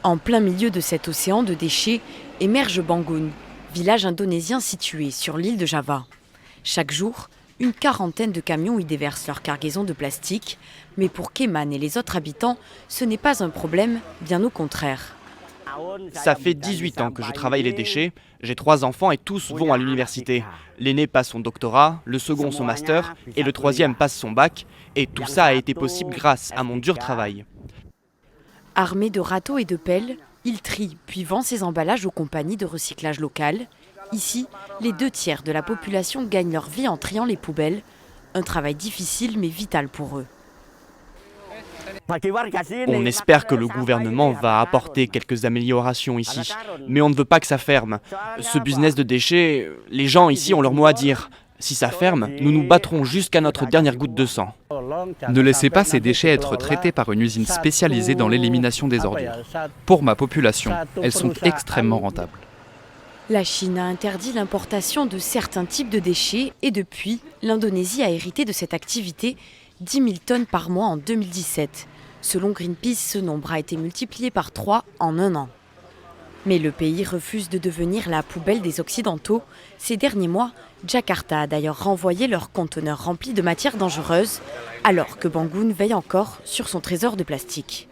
En plein milieu de cet océan de déchets émerge Bangun, village indonésien situé sur l'île de Java. Chaque jour, une quarantaine de camions y déversent leur cargaison de plastique. Mais pour Keman et les autres habitants, ce n'est pas un problème, bien au contraire. Ça fait 18 ans que je travaille les déchets. J'ai 3 enfants et tous vont à l'université. L'aîné passe son doctorat, le second son master et le troisième passe son bac. Et tout ça a été possible grâce à mon dur travail. Armés de râteaux et de pelles, il trie puis vend ses emballages aux compagnies de recyclage locales. Ici, les 2/3 de la population gagnent leur vie en triant les poubelles. Un travail difficile mais vital pour eux. On espère que le gouvernement va apporter quelques améliorations ici. Mais on ne veut pas que ça ferme. Ce business de déchets, les gens ici ont leur mot à dire. Si ça ferme, nous nous battrons jusqu'à notre dernière goutte de sang. Ne laissez pas ces déchets être traités par une usine spécialisée dans l'élimination des ordures. Pour ma population, elles sont extrêmement rentables. La Chine a interdit l'importation de certains types de déchets et depuis, l'Indonésie a hérité de cette activité 10 000 tonnes par mois en 2017. Selon Greenpeace, ce nombre a été multiplié par 3 en un an. Mais le pays refuse de devenir la poubelle des Occidentaux. Ces derniers mois, Jakarta a d'ailleurs renvoyé leurs conteneurs remplis de matières dangereuses, alors que Bangun veille encore sur son trésor de plastique.